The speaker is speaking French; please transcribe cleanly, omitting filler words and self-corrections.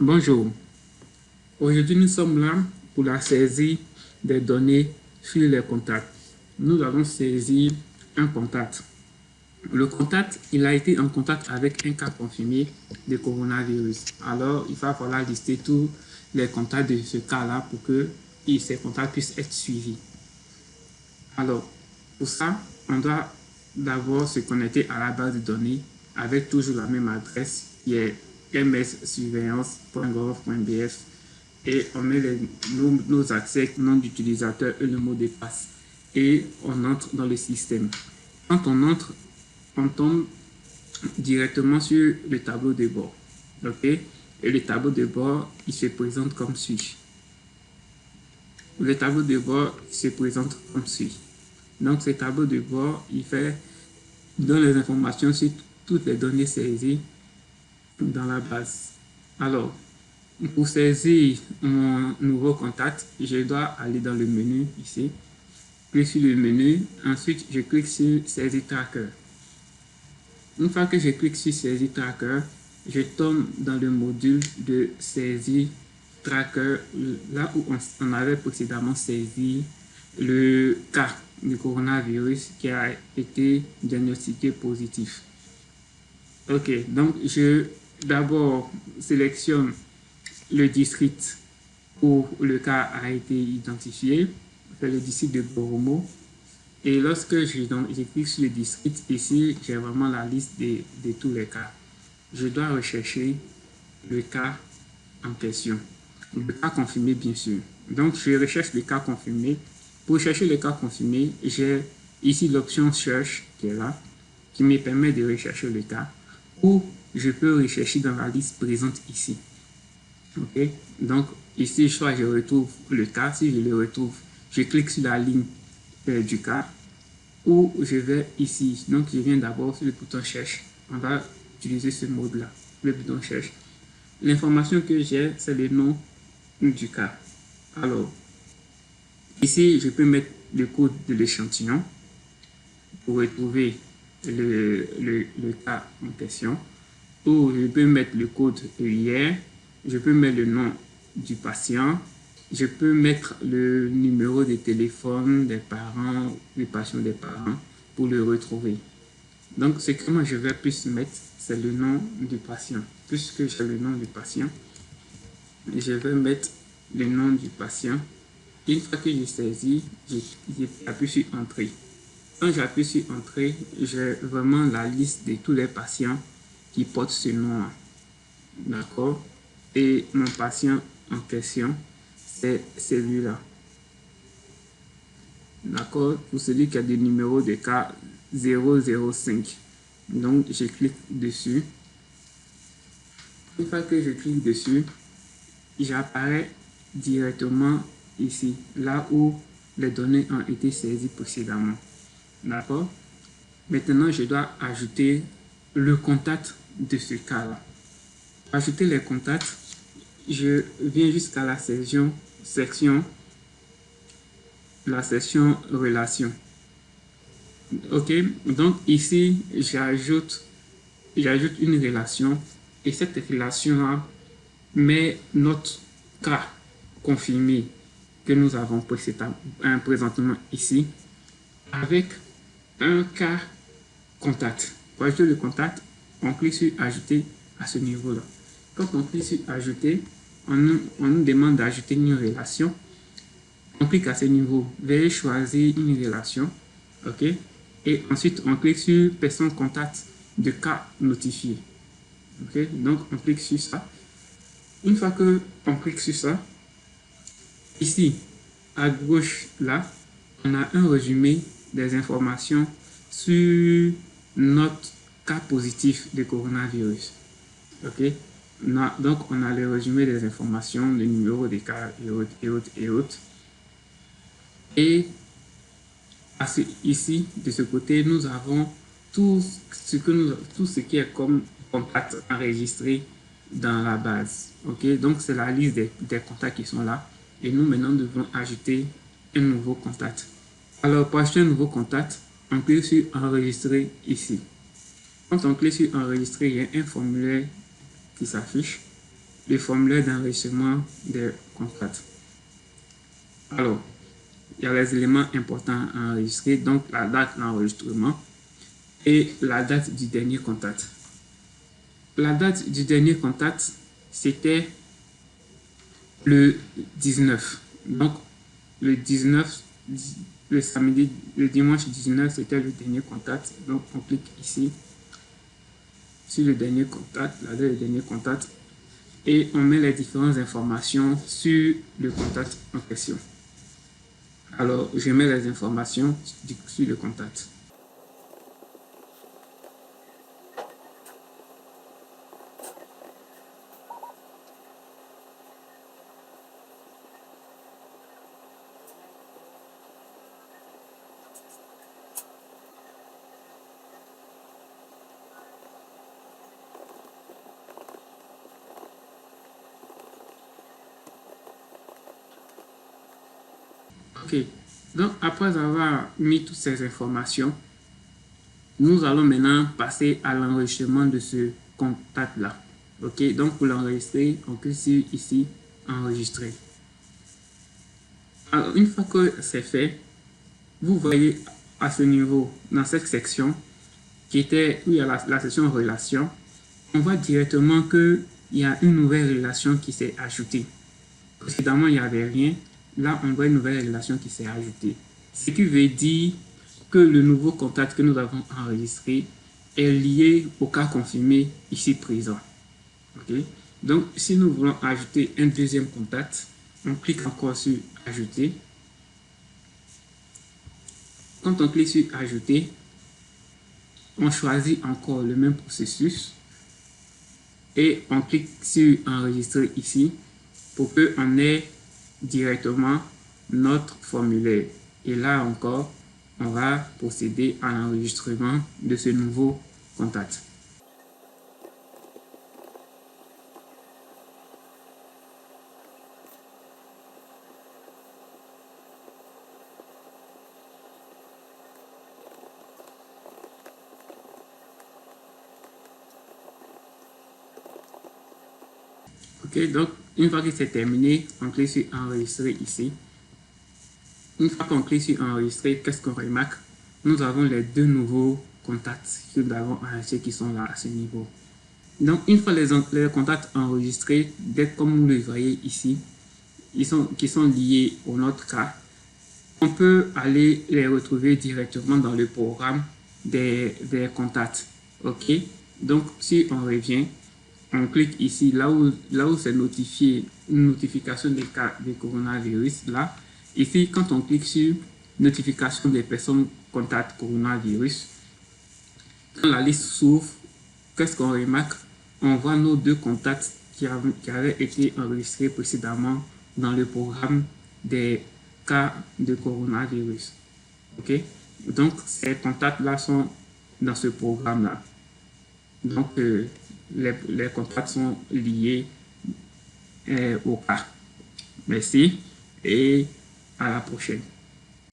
Bonjour, aujourd'hui nous sommes là pour la saisie des données sur les contacts. Nous allons saisir un contact. Le contact, il a été en contact avec un cas confirmé de coronavirus. Alors, il va falloir lister tous les contacts de ce cas-là pour que ces contacts puissent être suivis. Alors, pour ça, on doit d'abord se connecter à la base de données avec toujours la même adresse qui est mssurveillance.gov.bf et on met nos accès, nom d'utilisateur et le mot de passe et on entre dans le système. Quand on entre, on tombe directement sur le tableau de bord. Ok? Et le tableau de bord, il se présente comme suit. Le tableau de bord se présente comme suit. Donc, ce tableau de bord, il donne les informations sur toutes les données saisies dans la base. Alors, pour saisir mon nouveau contact, je dois aller dans le menu ici. Clique sur le menu. Ensuite, je clique sur Saisie Tracker. Une fois que je clique sur Saisie Tracker, je tombe dans le module de Saisie Tracker, là où on avait précédemment saisi le cas du coronavirus qui a été diagnostiqué positif. Ok, donc je d'abord sélectionne le district où le cas a été identifié, c'est le district de Boromo. Et lorsque je clique sur le district, ici, j'ai vraiment la liste de tous les cas. Je dois rechercher le cas en question. Le cas confirmé, bien sûr. Donc, je recherche le cas confirmé. Pour chercher le cas confirmé, j'ai ici l'option Search qui est là, qui me permet de rechercher le cas. Ou je peux rechercher dans la liste présente ici. Ok, donc ici, soit je retrouve le cas, si je le retrouve, je clique sur la ligne du cas, ou je vais ici. Donc, je viens d'abord sur le bouton Cherche. On va utiliser ce mode-là, le bouton Cherche. L'information que j'ai, c'est le nom du cas. Alors, ici, je peux mettre le code de l'échantillon pour retrouver le cas en question. Ou je peux mettre le code hier, je peux mettre le nom du patient, je peux mettre le numéro de téléphone des parents, du patient des parents pour le retrouver. Donc, ce que moi je vais plus mettre, c'est le nom du patient. Puisque j'ai le nom du patient, je vais mettre le nom du patient. Une fois que j'ai saisi, j'appuie sur Entrée. Quand j'appuie sur Entrée, j'ai vraiment la liste de tous les patients qui portent ce nom. D'accord? Et mon patient en question, c'est celui-là. D'accord? Pour celui qui a des numéros de cas 005. Donc, je clique dessus. Une fois que je clique dessus, j'apparais directement ici, là où les données ont été saisies précédemment. D'accord? Maintenant, je dois ajouter le contact de ce cas-là. Ajouter les contacts, je viens jusqu'à la section relation. Ok, donc ici, j'ajoute une relation et cette relation-là met notre cas confirmé que nous avons présentement ici avec un cas contact. Pour ajouter le contact, on clique sur ajouter à ce niveau-là. Quand on clique sur ajouter, on nous demande d'ajouter une relation. On clique à ce niveau, veuillez choisir une relation. Ok, et ensuite on clique sur personne contact de cas notifié. Ok, donc on clique sur ça. Une fois que on clique sur ça, ici à gauche là, on a un résumé des informations sur notre cas positif de coronavirus. Ok, donc on a le résumé des informations, le numéro des cas et autres. Et ici, de ce côté, nous avons tout ce qui est comme contact enregistré dans la base. Ok, donc c'est la liste des contacts qui sont là. Et nous, maintenant, devons ajouter un nouveau contact. Alors, pour ajouter un nouveau contact, on clique sur enregistrer ici. Quand on clique sur enregistrer, il y a un formulaire qui s'affiche. le formulaire d'enregistrement des contacts. Alors, il y a les éléments importants à enregistrer, donc la date d'enregistrement et la date du dernier contact. La date du dernier contact, c'était le 19. Donc, le 19, le samedi, le dimanche 19, c'était le dernier contact. Donc, on clique ici sur le dernier contact, la date du dernier contact, et on met les différentes informations sur le contact en question. Alors, je mets les informations sur le contact. Ok, donc après avoir mis toutes ces informations, nous allons maintenant passer à l'enregistrement de ce contact-là. Ok, donc pour l'enregistrer, on clique sur ici, enregistrer. Alors, une fois que c'est fait, vous voyez à ce niveau, dans cette section, qui était, où il y a la section relation, on voit directement qu'il y a une nouvelle relation qui s'est ajoutée. Précédemment, il n'y avait rien. Là, on voit une nouvelle relation qui s'est ajoutée. Ce qui veut dire que le nouveau contact que nous avons enregistré est lié au cas confirmé ici présent. Okay? Donc, si nous voulons ajouter un deuxième contact, on clique encore sur Ajouter. Quand on clique sur Ajouter, on choisit encore le même processus et on clique sur Enregistrer ici pour qu'on ait directement notre formulaire. Et là encore, on va procéder à l'enregistrement de ce nouveau contact. Ok, donc une fois que c'est terminé, on clique sur Enregistrer ici. Une fois qu'on clique sur Enregistrer, qu'est-ce qu'on remarque? Nous avons les deux nouveaux contacts que nous avons enregistrés qui sont là à ce niveau. Donc, une fois les contacts enregistrés, comme vous le voyez ici, qui sont liés au notre cas, on peut aller les retrouver directement dans le programme des contacts. Ok, donc si on revient, on clique ici, là où c'est notifié, une notification des cas de coronavirus, là. Ici, quand on clique sur notification des personnes contacts coronavirus, quand la liste s'ouvre, qu'est-ce qu'on remarque? On voit nos deux contacts qui avaient été enregistrés précédemment dans le programme des cas de coronavirus. Ok? Donc, ces contacts-là sont dans ce programme-là. Donc, les contacts sont liés au cas. Merci et à la prochaine.